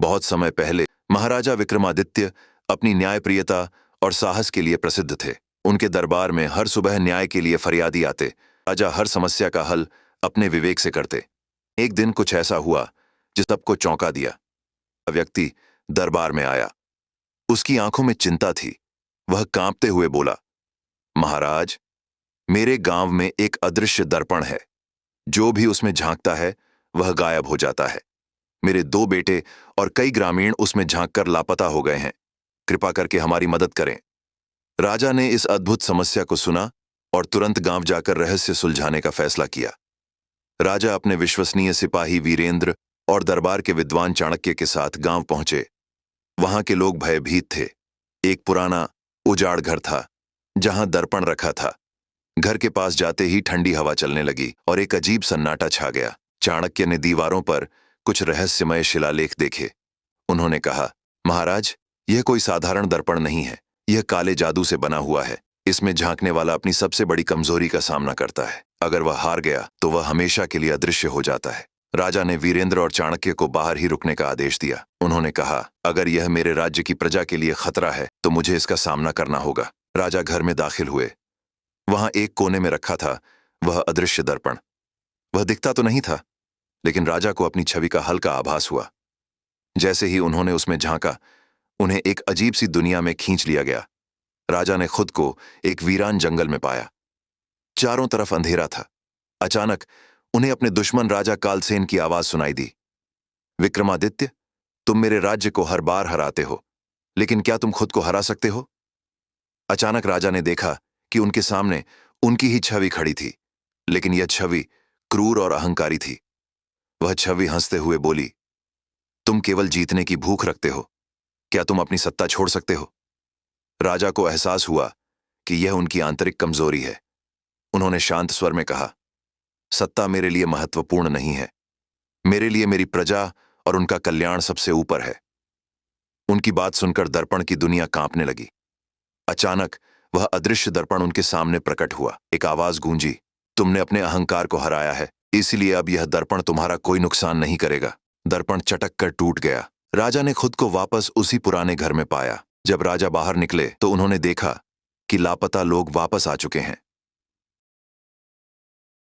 बहुत समय पहले महाराजा विक्रमादित्य अपनी न्यायप्रियता और साहस के लिए प्रसिद्ध थे। उनके दरबार में हर सुबह न्याय के लिए फरियादी आते। राजा हर समस्या का हल अपने विवेक से करते। एक दिन कुछ ऐसा हुआ जिस सबको चौंका दिया। व्यक्ति दरबार में आया। उसकी आंखों में चिंता थी। वह कांपते हुए बोला, महाराज, मेरे गांव में एक अदृश्य दर्पण है। जो भी उसमें झांकता है वह गायब हो जाता है। मेरे 2 बेटे और कई ग्रामीण उसमें झांककर लापता हो गए हैं। कृपा करके हमारी मदद करें। राजा ने इस अद्भुत समस्या को सुना और तुरंत गांव जाकर रहस्य सुलझाने का फैसला किया। राजा अपने विश्वसनीय सिपाही वीरेंद्र और दरबार के विद्वान चाणक्य के साथ गांव पहुंचे। वहां के लोग भयभीत थे। एक पुराना उजाड़ घर था जहां दर्पण रखा था। घर के पास जाते ही ठंडी हवा चलने लगी और एक अजीब सन्नाटा छा गया। चाणक्य ने दीवारों पर कुछ रहस्यमय शिलालेख देखे। उन्होंने कहा, महाराज, यह कोई साधारण दर्पण नहीं है। यह काले जादू से बना हुआ है। इसमें झांकने वाला अपनी सबसे बड़ी कमजोरी का सामना करता है। अगर वह हार गया तो वह हमेशा के लिए अदृश्य हो जाता है। राजा ने वीरेंद्र और चाणक्य को बाहर ही रुकने का आदेश दिया। उन्होंने कहा, अगर यह मेरे राज्य की प्रजा के लिए खतरा है तो मुझे इसका सामना करना होगा। राजा घर में दाखिल हुए। वहां एक कोने में रखा था वह अदृश्य दर्पण। वह दिखता तो नहीं था, लेकिन राजा को अपनी छवि का हल्का आभास हुआ। जैसे ही उन्होंने उसमें झांका, उन्हें एक अजीब सी दुनिया में खींच लिया गया। राजा ने खुद को एक वीरान जंगल में पाया। चारों तरफ अंधेरा था। अचानक उन्हें अपने दुश्मन राजा कालसेन की आवाज सुनाई दी। विक्रमादित्य, तुम मेरे राज्य को हर बार हराते हो, लेकिन क्या तुम खुद को हरा सकते हो? अचानक राजा ने देखा कि उनके सामने उनकी ही छवि खड़ी थी, लेकिन यह छवि क्रूर और अहंकारी थी। वह छवि हंसते हुए बोली, तुम केवल जीतने की भूख रखते हो। क्या तुम अपनी सत्ता छोड़ सकते हो? राजा को एहसास हुआ कि यह उनकी आंतरिक कमजोरी है। उन्होंने शांत स्वर में कहा, सत्ता मेरे लिए महत्वपूर्ण नहीं है। मेरे लिए मेरी प्रजा और उनका कल्याण सबसे ऊपर है। उनकी बात सुनकर दर्पण की दुनिया कांपने लगी। अचानक वह अदृश्य दर्पण उनके सामने प्रकट हुआ। एक आवाज गूंजी, तुमने अपने अहंकार को हराया है, इसलिए अब यह दर्पण तुम्हारा कोई नुकसान नहीं करेगा। दर्पण चटक कर टूट गया। राजा ने खुद को वापस उसी पुराने घर में पाया। जब राजा बाहर निकले तो उन्होंने देखा कि लापता लोग वापस आ चुके हैं।